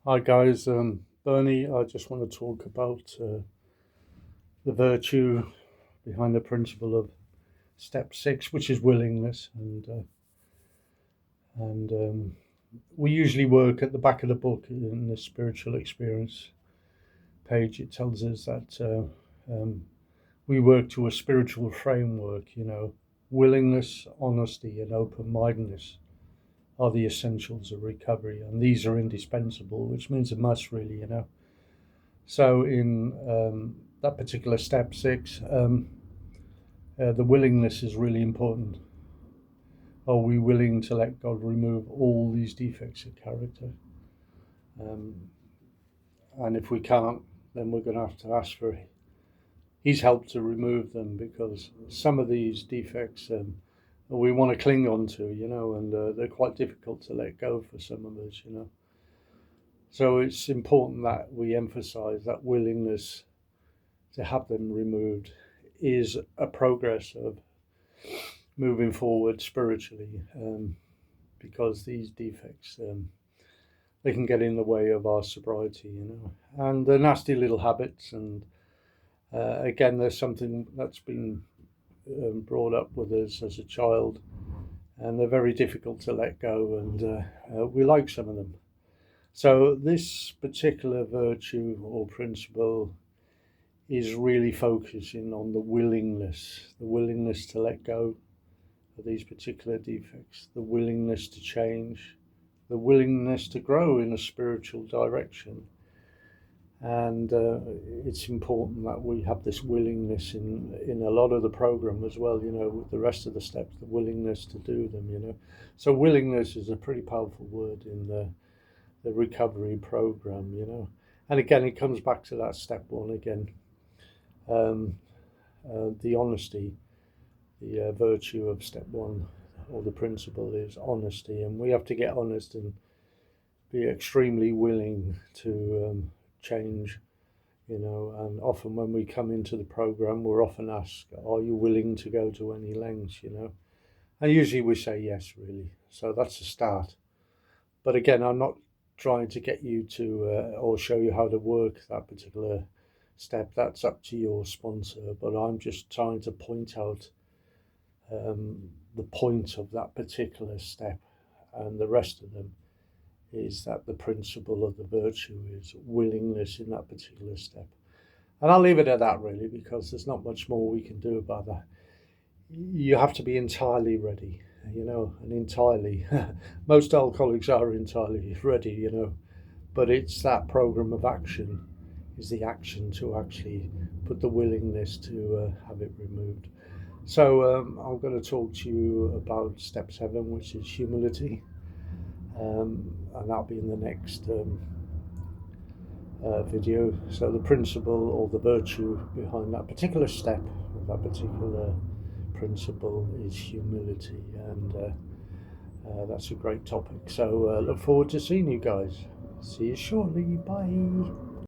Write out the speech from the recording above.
Hi guys, Bernie. I just want to talk about the virtue behind the principle of step six, which is willingness, and we usually work at the back of the book in the spiritual experience page. It tells us that we work to a spiritual framework. Willingness, honesty, and open-mindedness are the essentials of recovery, and these are indispensable, which means a must, really. So in that particular step six, the willingness is really important. Are we willing to let God remove all these defects of character? Um, and if we can't, then we're going to have to ask for His help to remove them, because some of these defects we want to cling on to, and they're quite difficult to let go for some of us. So it's important that we emphasize that willingness to have them removed is a progress of moving forward spiritually, because these defects they can get in the way of our sobriety, and they're nasty little habits. And again, there's something that's been brought up with us as a child, and they're very difficult to let go, and we like some of them. So this particular virtue or principle is really focusing on the willingness to let go of these particular defects, the willingness to change, the willingness to grow in a spiritual direction. And it's important that we have this willingness in a lot of the program as well, with the rest of the steps, the willingness to do them. So willingness is a pretty powerful word in the recovery program. And again, it comes back to that step one again. The honesty, the virtue of step one, or the principle, is honesty, and we have to get honest and be extremely willing to change. And often when we come into the program, we're often asked, are you willing to go to any lengths? And usually we say yes, really. So that's a start. But again, I'm not trying to get you to or show you how to work that particular step. That's up to your sponsor, but I'm just trying to point out the point of that particular step, and the rest of them is that the principle of the virtue is willingness in that particular step. And I'll leave it at that, really, because there's not much more we can do about that. You have to be entirely ready, and entirely most alcoholics are entirely ready, but it's that program of action, is the action to actually put the willingness to have it removed. So I'm going to talk to you about step 7, which is humility, and that'll be in the next video. So the principle or the virtue behind that particular step, that particular principle, is humility, and that's a great topic. So look forward to seeing you guys. See you shortly. Bye.